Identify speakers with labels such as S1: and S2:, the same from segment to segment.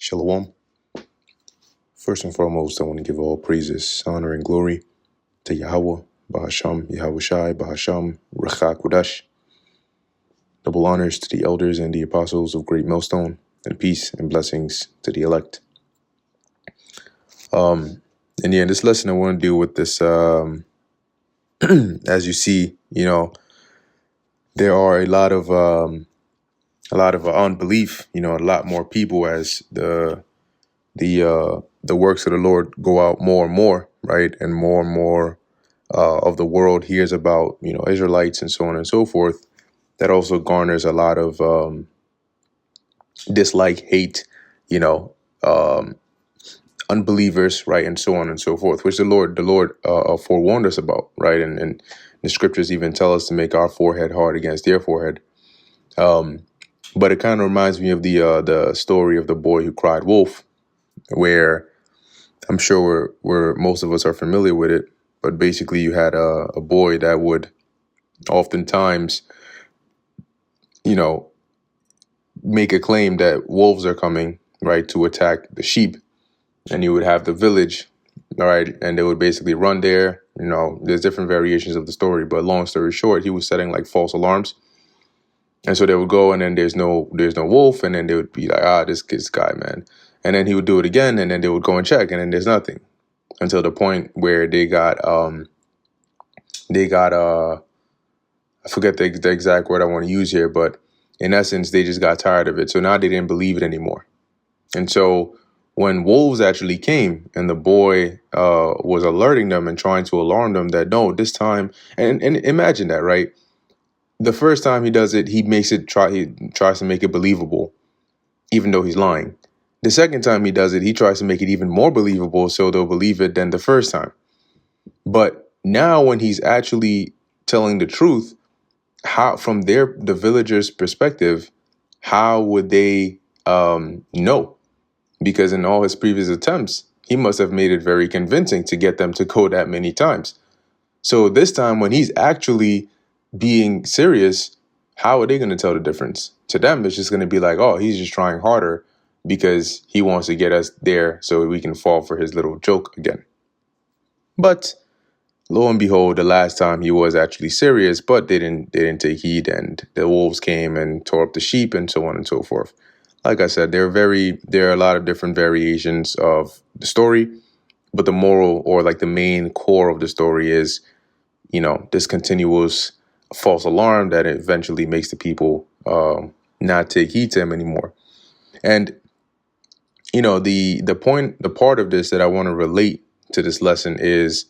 S1: Shalom. First and foremost, I want to give all praises, honor, and glory to Yahweh, Bahasham, Yahweh Shai, Bahasham, Rachak Kodash. Double honors to the elders and the apostles of Great Millstone, and peace and blessings to the elect. And yeah, in this lesson, I want to deal with this. As you see, there are a lot of unbelief. A lot more people as the works of the Lord go out more and more, right, and more of the world hears about Israelites and so on and so forth. That also garners a lot of dislike, hate, unbelievers, right, and so on and so forth, which the Lord forewarned us about, right, and the scriptures even tell us to make our forehead hard against their forehead. But it kind of reminds me of the story of the boy who cried wolf, where I'm sure we're most of us are familiar with it. But basically, you had a boy that would oftentimes, make a claim that wolves are coming, right, to attack the sheep. And you would have the village, all right, and they would basically run there. There's different variations of the story, but long story short, he was setting like false alarms. And so they would go, and then there's no wolf, and then they would be like, this guy, man. And then he would do it again, and then they would go and check, and then there's nothing. Until the point where they got I forget the exact word I want to use here, but in essence, they just got tired of it. So now they didn't believe it anymore. And so when wolves actually came and the boy was alerting them and trying to alarm them that no, this time, and imagine that, right? The first time he does it, he tries to make it believable, even though he's lying. The second time he does it, he tries to make it even more believable so they'll believe it than the first time. But now when he's actually telling the truth, how from the villagers' perspective, how would they know? Because in all his previous attempts, he must have made it very convincing to get them to go that many times. So this time when he's actually being serious, how are they going to tell the difference? To them, it's just going to be like, oh, he's just trying harder because he wants to get us there so we can fall for his little joke again. But lo and behold, the last time he was actually serious, but they didn't take heed, and the wolves came and tore up the sheep and so on and so forth. Like I said, there are a lot of different variations of the story, but the moral, or like the main core of the story, is this continuous false alarm that eventually makes the people not take heed to him anymore. And the part of this that I want to relate to this lesson is,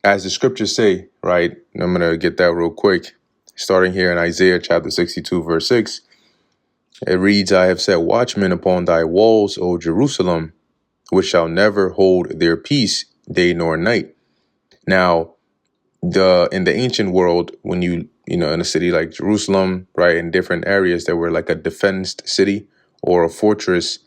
S1: as the scriptures say, right? And I'm going to get that real quick. Starting here in Isaiah chapter 62, verse 6, it reads, I have set watchmen upon thy walls, O Jerusalem, which shall never hold their peace day nor night. Now, in the ancient world, when in a city like Jerusalem, right, in different areas that were like a defensed city or a fortress,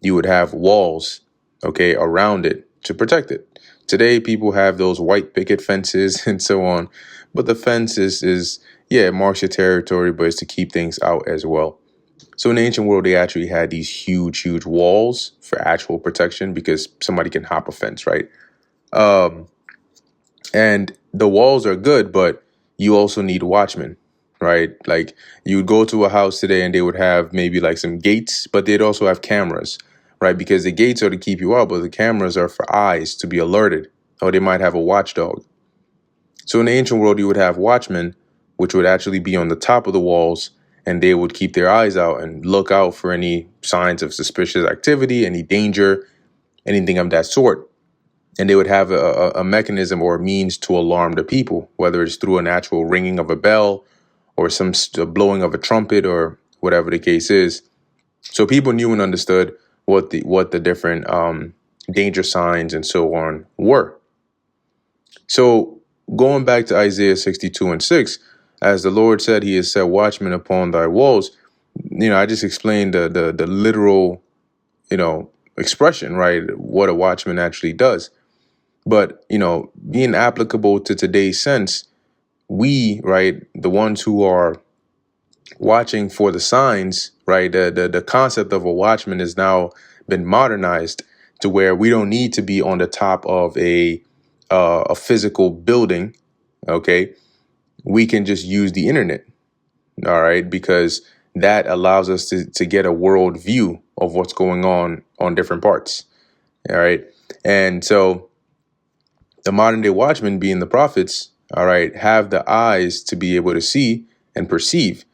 S1: you would have walls, okay, around it to protect it. Today, people have those white picket fences and so on, but the fence it marks your territory, but it's to keep things out as well. So in the ancient world, they actually had these huge walls for actual protection because somebody can hop a fence, right? And the walls are good, but you also need watchmen, right? Like you would go to a house today and they would have maybe like some gates, but they'd also have cameras, right? Because the gates are to keep you out, but the cameras are for eyes to be alerted, or they might have a watchdog. So in the ancient world, you would have watchmen, which would actually be on the top of the walls, and they would keep their eyes out and look out for any signs of suspicious activity, any danger, anything of that sort. And they would have a mechanism or a means to alarm the people, whether it's through an actual ringing of a bell or some blowing of a trumpet or whatever the case is. So people knew and understood what the different danger signs and so on were. So going back to Isaiah 62 and 6, as the Lord said, he has set watchmen upon thy walls. I just explained the literal, expression, right? What a watchman actually does. But, being applicable to today's sense, we, right, the ones who are watching for the signs, right? The concept of a watchman has now been modernized to where we don't need to be on the top of a physical building. Okay, we can just use the internet. All right, because that allows us to get a world view of what's going on different parts. All right, and so the modern day watchmen, being the prophets, all right, have the eyes to be able to see and perceive.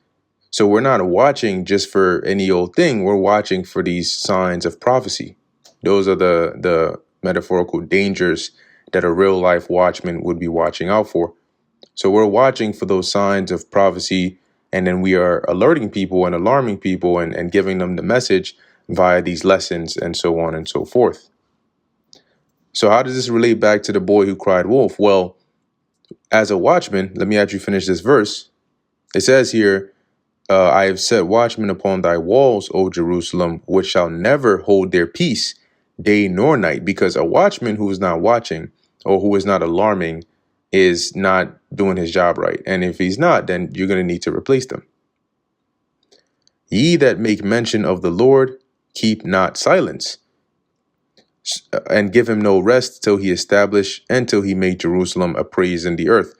S1: So we're not watching just for any old thing. We're watching for these signs of prophecy. Those are the metaphorical dangers that a real life watchman would be watching out for. So we're watching for those signs of prophecy, and then we are alerting people and alarming people and giving them the message via these lessons and so on and so forth. So how does this relate back to the boy who cried wolf? Well, as a watchman, let me actually finish this verse. It says here, I have set watchmen upon thy walls, O Jerusalem, which shall never hold their peace, day nor night. Because a watchman who is not watching or who is not alarming is not doing his job right. And if he's not, then you're going to need to replace them. Ye that make mention of the Lord, keep not silence, and give him no rest till he establish and till he make Jerusalem a praise in the earth.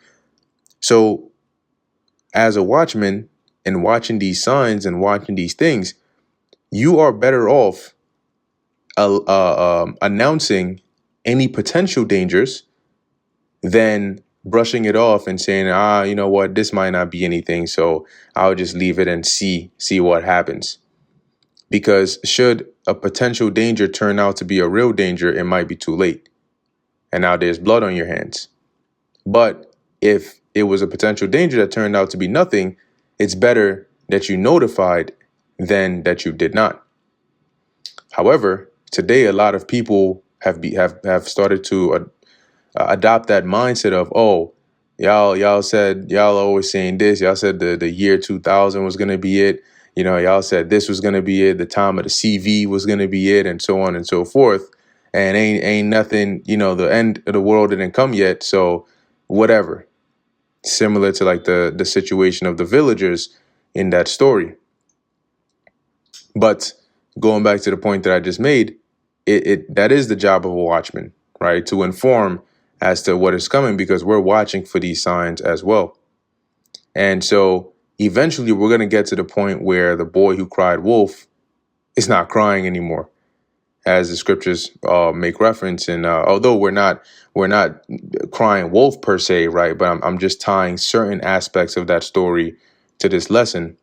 S1: So as a watchman, and watching these signs and watching these things, you are better off announcing any potential dangers than brushing it off and saying, you know what, this might not be anything, so I'll just leave it and see what happens. Because should a potential danger turn out to be a real danger, it might be too late. And now there's blood on your hands. But if it was a potential danger that turned out to be nothing, it's better that you notified than that you did not. However, today a lot of people have started to adopt that mindset of, oh, y'all said, y'all always saying this. Y'all said the year 2000 was going to be it. You know, y'all said this was going to be it. The time of the CV was going to be it, and so on and so forth. And ain't nothing, you know, the end of the world didn't come yet. So whatever. Similar to like the situation of the villagers in that story. But going back to the point that I just made, that is the job of a watchman, right? To inform as to what is coming, because we're watching for these signs as well. And so eventually we're going to get to the point where the boy who cried wolf is not crying anymore, as the scriptures make reference. And although we're not crying wolf per se, right? But I'm just tying certain aspects of that story to this lesson,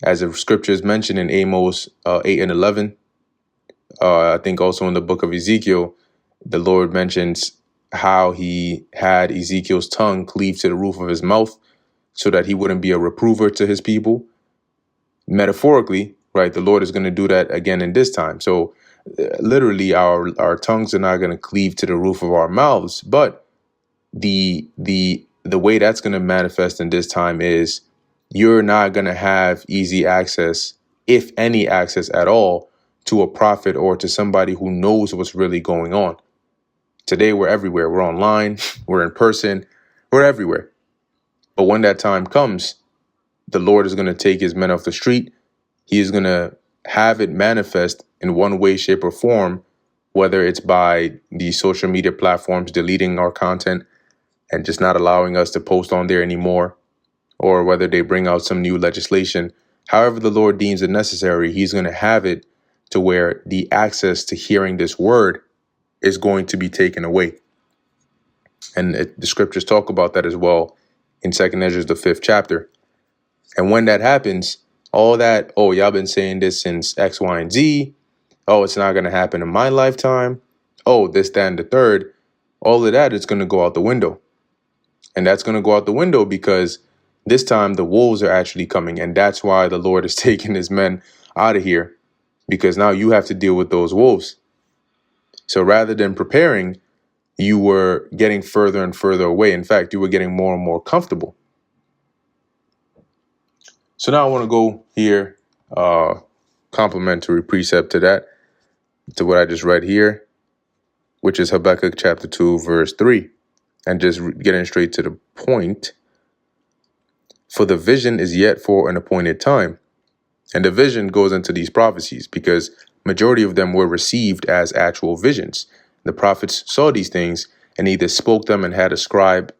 S1: as the scriptures mentioned in Amos 8 and 11. I think also in the book of Ezekiel, the Lord mentions how he had Ezekiel's tongue cleave to the roof of his mouth so that he wouldn't be a reprover to his people. Metaphorically, right? The Lord is going to do that again in this time. So literally our tongues are not going to cleave to the roof of our mouths, but the way that's going to manifest in this time is you're not going to have easy access, if any access at all, to a prophet or to somebody who knows what's really going on. Today we're everywhere. We're online, we're in person, we're everywhere. But when that time comes, the Lord is going to take his men off the street. He is going to have it manifest in one way, shape, or form, whether it's by the social media platforms deleting our content and just not allowing us to post on there anymore, or whether they bring out some new legislation. However the Lord deems it necessary, he's going to have it to where the access to hearing this word is going to be taken away. And the scriptures talk about that as well in 2nd Ezra, the 5th chapter. And when that happens, all that, oh, y'all been saying this since X, Y, and Z. Oh, it's not going to happen in my lifetime. Oh, this, that, and the third. All of that is going to go out the window. And that's going to go out the window because this time the wolves are actually coming. And that's why the Lord is taking his men out of here, because now you have to deal with those wolves. So rather than preparing, you were getting further and further away. In fact, you were getting more and more comfortable. So now I want to go here, complementary precept to that, to what I just read here, which is Habakkuk chapter 2, verse 3. And just getting straight to the point. for the vision is yet for an appointed time. And the vision goes into these prophecies because majority of them were received as actual visions. The prophets saw these things and either spoke them and had a scribe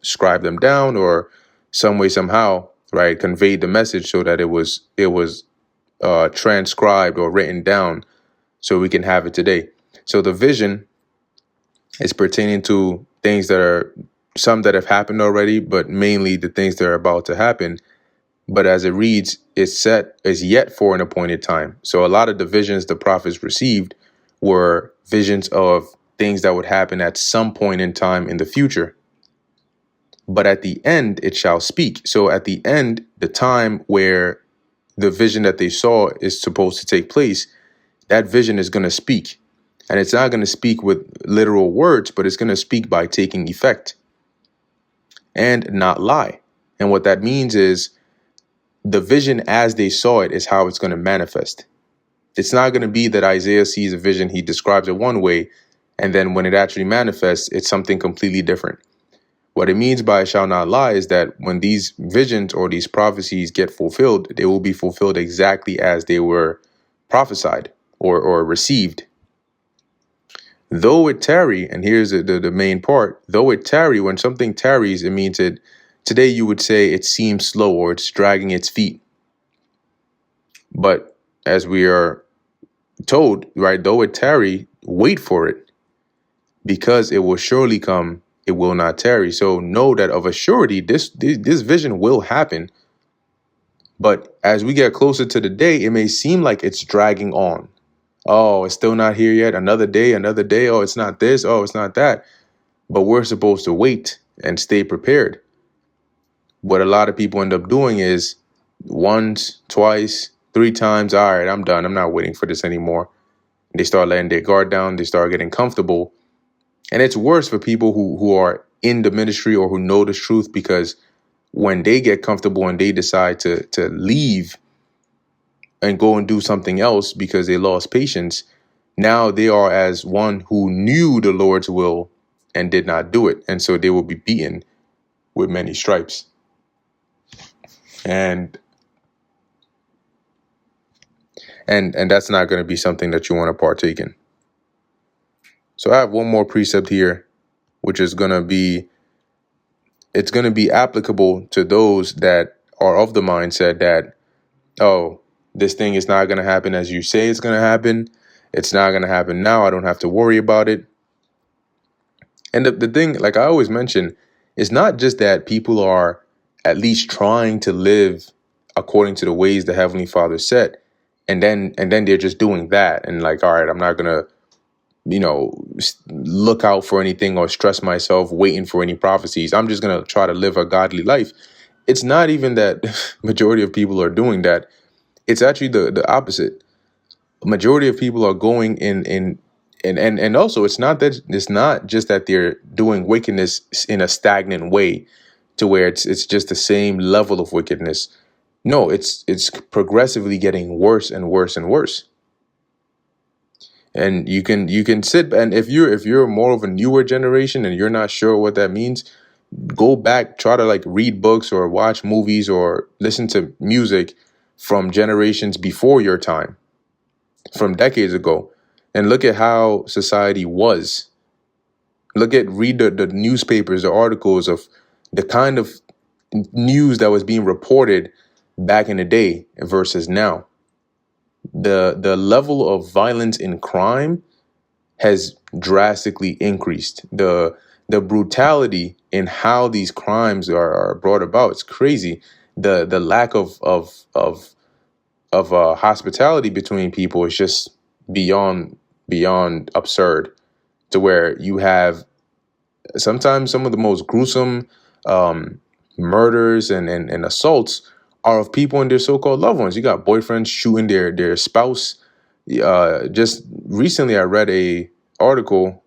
S1: them down, or some way, somehow, right, conveyed the message so that it was transcribed or written down so we can have it today. So the vision is pertaining to things that are some that have happened already, but mainly the things that are about to happen. But as it reads, is yet for an appointed time. So a lot of the visions the prophets received were visions of things that would happen at some point in time in the future. But at the end, it shall speak. So at the end, the time where the vision that they saw is supposed to take place, that vision is going to speak. And it's not going to speak with literal words, but it's going to speak by taking effect and not lie. And what that means is the vision as they saw it is how it's going to manifest. It's not going to be that Isaiah sees a vision, he describes it one way, and then when it actually manifests, it's something completely different. What it means by shall not lie is that when these visions or these prophecies get fulfilled, they will be fulfilled exactly as they were prophesied or received. Though it tarry, and here's the main part, though it tarry, when something tarries, it means it, today you would say it seems slow or it's dragging its feet. But as we are told, right, though it tarry, wait for it, because it will surely come, it will not tarry. So know that of a surety, this vision will happen. But as we get closer to the day, it may seem like it's dragging on. Oh, it's still not here yet. Another day, another day. Oh, it's not this. Oh, it's not that. But we're supposed to wait and stay prepared. What a lot of people end up doing is once, twice, 3 times. All right, I'm done. I'm not waiting for this anymore. They start letting their guard down. They start getting comfortable. And it's worse for people who are in the ministry or who know the truth, because when they get comfortable and they decide to leave and go and do something else because they lost patience, now they are as one who knew the Lord's will and did not do it. And so they will be beaten with many stripes. And that's not going to be something that you want to partake in. So I have one more precept here, which is going to be, it's going to be applicable to those that are of the mindset that, oh, this thing is not going to happen as you say it's going to happen. It's not going to happen now. I don't have to worry about it. And the thing, like I always mention, is not just that people are at least trying to live according to the ways the Heavenly Father set, and then they're just doing that. And like, all right, I'm not going to, look out for anything or stress myself waiting for any prophecies. I'm just going to try to live a godly life. It's not even that majority of people are doing that. It's actually the opposite. Majority of people are going and also it's not just that they're doing wickedness in a stagnant way to where it's just the same level of wickedness. No, it's progressively getting worse and worse and worse. And you can sit, and if you're more of a newer generation and you're not sure what that means, go back, try to like read books or watch movies or listen to music from generations before your time, from decades ago, and look at how society was. Read the newspapers, the articles of the kind of news that was being reported back in the day versus now. The level of violence in crime has drastically increased. The brutality in how these crimes are brought about, it's crazy. The lack of hospitality between people is just beyond absurd, to where you have sometimes some of the most gruesome murders and assaults are of people and their so-called loved ones. You got boyfriends shooting their spouse. Just recently, I read a article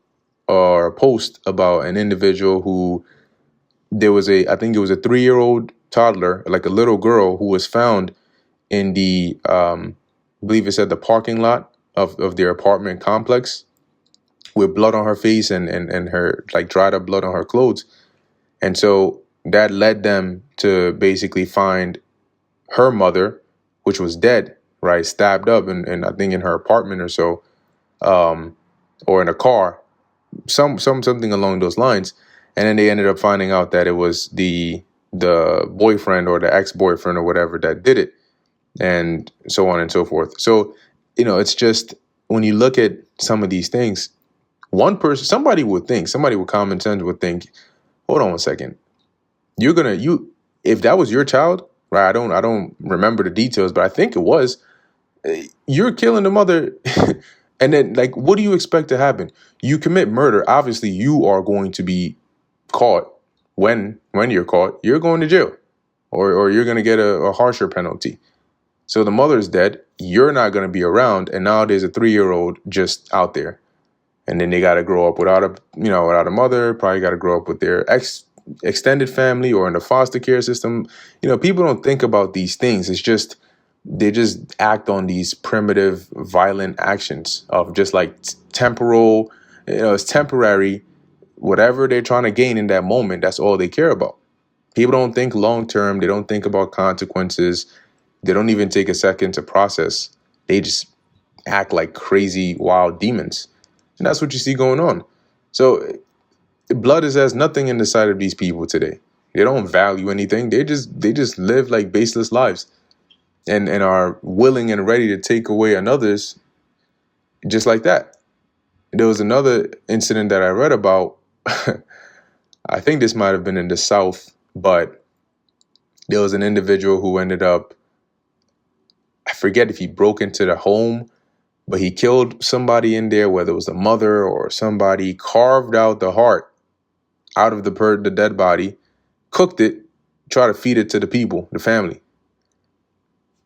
S1: or a post about an individual who I think it was a 3-year-old toddler, like a little girl, who was found in the, I believe it said the parking lot of their apartment complex, with blood on her face and her like dried up blood on her clothes. And so that led them to basically find her mother, which was dead, right, stabbed up, and I think in her apartment or so, or in a car, something along those lines. And then they ended up finding out that it was the boyfriend or the ex-boyfriend or whatever that did it, and so on and so forth. So, it's just, when you look at some of these things, one person, somebody with common sense would think, hold on a second, if that was your child, right? I don't remember the details, but I think it was. You're killing the mother, and then, like, what do you expect to happen? You commit murder. Obviously, you are going to be caught. When you're caught, you're going to jail, or you're going to get a harsher penalty. So the mother's dead. You're not going to be around, and now there's a 3-year-old just out there, and then they got to grow up without a mother. Probably got to grow up with their extended family or in the foster care system. People don't think about these things. It's just, they just act on these primitive, violent actions of just like temporal, it's temporary. Whatever they're trying to gain in that moment, that's all they care about. People don't think long term. They don't think about consequences. They don't even take a second to process. They just act like crazy, wild demons. And that's what you see going on. So blood has nothing in the sight of these people today. They don't value anything. They just live like baseless lives, and are willing and ready to take away another's just like that. There was another incident that I read about. I think this might have been in the South, but there was an individual who ended up, I forget if he broke into the home, but he killed somebody in there, whether it was the mother or somebody, carved out the heart out of the dead body, cooked it, try to feed it to the people, the family.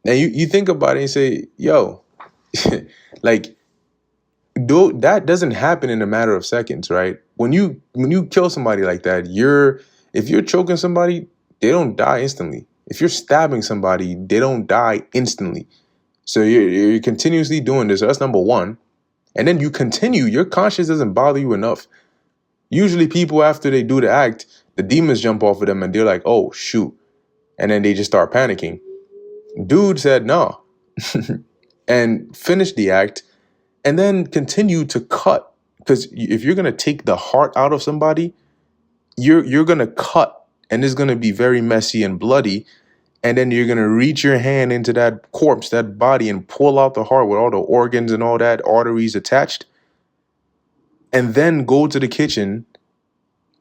S1: And you think about it and say, yo, like, that doesn't happen in a matter of seconds, right? When you kill somebody like that, if you're choking somebody, they don't die instantly. If you're stabbing somebody, they don't die instantly. So you're continuously doing this. So that's number one. And then you continue. Your conscience doesn't bother you enough. Usually people, after they do the act, the demons jump off of them and they're like, oh, shoot. And then they just start panicking. Dude said no and finished the act and then continue to cut. Because if you're going to take the heart out of somebody, you're going to cut, and it's going to be very messy and bloody. And then you're going to reach your hand into that corpse, that body, and pull out the heart with all the organs and all that, arteries attached. And then go to the kitchen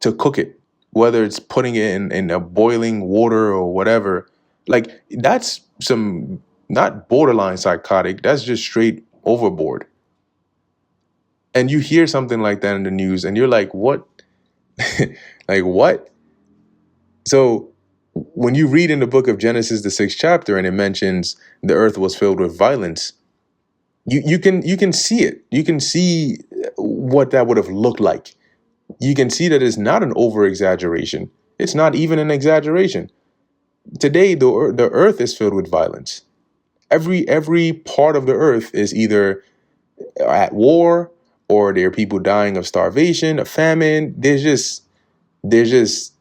S1: to cook it, whether it's putting it in a boiling water or whatever. Like, that's some, not borderline psychotic, that's just straight overboard. And you hear something like that in the news and you're like, what? Like, what? So when you read in the book of Genesis, the 6th chapter, and it mentions the earth was filled with violence, you can see it. You can see what that would have looked like. You can see that it's not an over-exaggeration. It's not even an exaggeration. Today, the earth is filled with violence. Every part of the earth is either at war, or there are people dying of starvation, of famine. There's just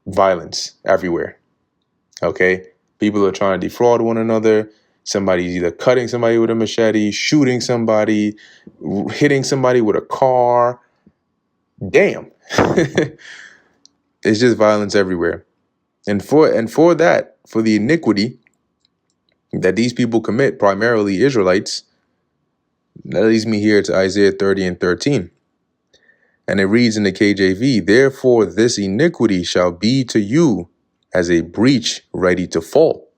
S1: violence everywhere. Okay? People are trying to defraud one another. Somebody's either cutting somebody with a machete, shooting somebody, hitting somebody with a car. Damn. It's just violence everywhere. And for the iniquity that these people commit, primarily Israelites, that leads me here to Isaiah 30 and 13. And it reads in the KJV, therefore this iniquity shall be to you as a breach ready to fall.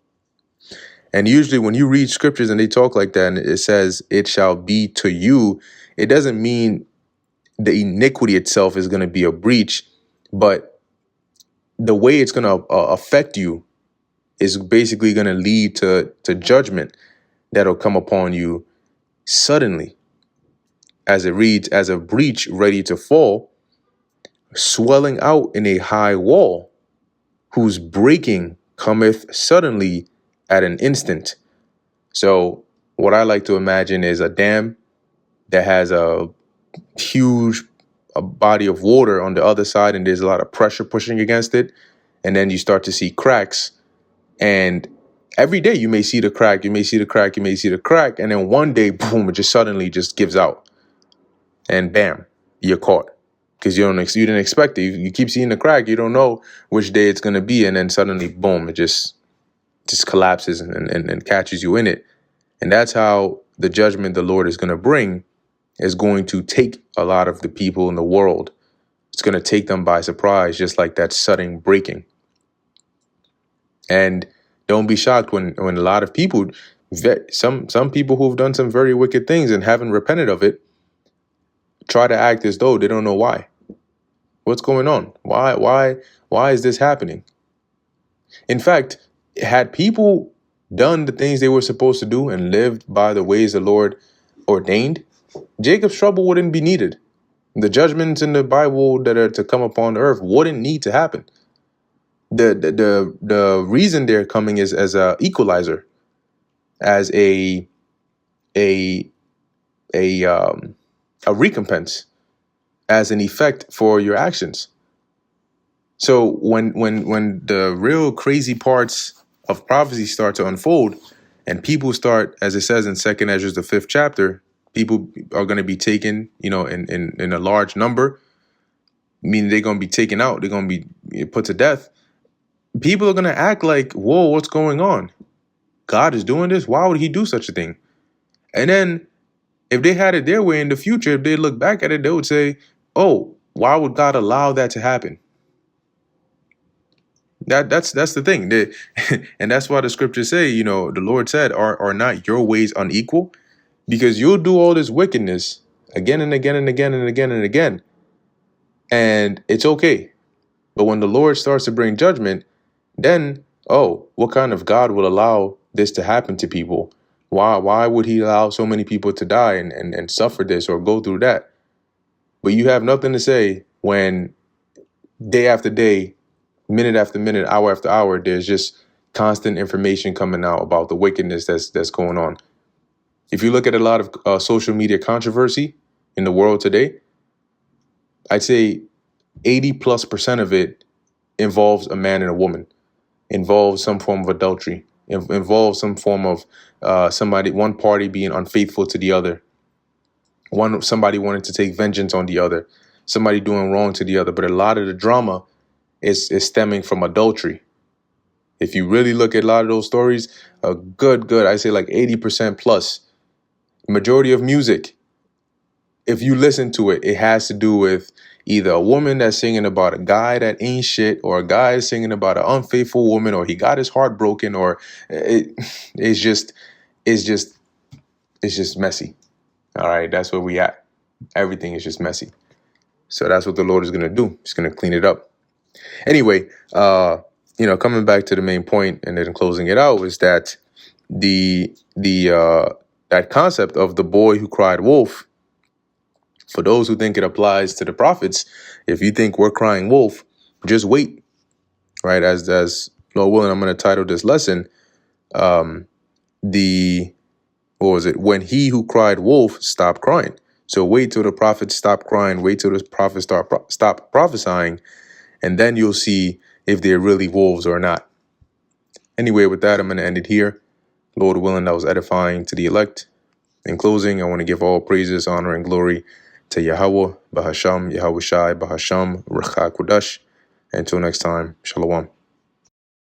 S1: And usually when you read scriptures and they talk like that and it says it shall be to you, it doesn't mean the iniquity itself is going to be a breach, but the way it's going to affect you is basically going to lead to judgment that'll come upon you suddenly. As it reads, as a breach ready to fall, swelling out in a high wall, whose breaking cometh suddenly at an instant. So what I like to imagine is a dam that has a huge body of water on the other side, and there's a lot of pressure pushing against it. and then you start to see cracks. And every day you may see the crack, you may see the crack, you may see the crack, and then one day, boom, it just suddenly just gives out, and bam, you're caught because you didn't expect it. You keep seeing the crack, you don't know which day it's gonna be, and then suddenly, boom, it just collapses and catches you in it. And that's how the judgment the Lord is gonna bring is going to take a lot of the people in the world. It's gonna take them by surprise, just like that sudden breaking. And don't be shocked when a lot of people, some people who've done some very wicked things and haven't repented of it, try to act as though they don't know why. What's going on? Why is this happening? In fact, had people done the things they were supposed to do and lived by the ways the Lord ordained, Jacob's trouble wouldn't be needed. The judgments in the Bible that are to come upon the earth wouldn't need to happen. The reason they're coming is as a equalizer, as a recompense, as an effect for your actions. So when the real crazy parts of prophecy start to unfold, and people start, as it says in 2 Ezra, the 5th chapter, people are going to be taken, in a large number, meaning they're going to be taken out, they're going to be put to death. People are going to act like, whoa, what's going on? God is doing this? Why would he do such a thing? And then if they had it their way in the future, if they look back at it, they would say, oh, why would God allow that to happen? That's the thing. And that's why the scriptures say, the Lord said, are not your ways unequal? Because you'll do all this wickedness again and again and again and again and again. And it's okay. But when the Lord starts to bring judgment, then, oh, what kind of God will allow this to happen to people? Why would he allow so many people to die and suffer this or go through that? But you have nothing to say when day after day, minute after minute, hour after hour, there's just constant information coming out about the wickedness that's going on. If you look at a lot of social media controversy in the world today, I'd say 80+% of it involves a man and a woman, involves some form of adultery, involves some form of one party being unfaithful to the other, somebody wanting to take vengeance on the other, somebody doing wrong to the other. But a lot of the drama is stemming from adultery. If you really look at a lot of those stories, a good, I say like 80% plus. Majority of music, if you listen to it, it has to do with either a woman that's singing about a guy that ain't shit, or a guy is singing about an unfaithful woman, or he got his heart broken, or it's just messy. All right, that's where we at. Everything is just messy. So that's what the Lord is going to do. He's going to clean it up. Anyway, coming back to the main point and then closing it out, is that that concept of the boy who cried wolf, for those who think it applies to the prophets, if you think we're crying wolf, just wait, right? As Lord willing, I'm going to title this lesson, what was it? When he who cried wolf stopped crying. So wait till the prophets stop crying, wait till the prophets stop prophesying, and then you'll see if they're really wolves or not. Anyway, with that, I'm going to end it here. Lord willing, that was edifying to the elect. In closing, I want to give all praises, honor, and glory to Yahweh, Bahasham, Yahweh Shai, Bahasham, Ruach HaKodesh. Until next time, Shalom.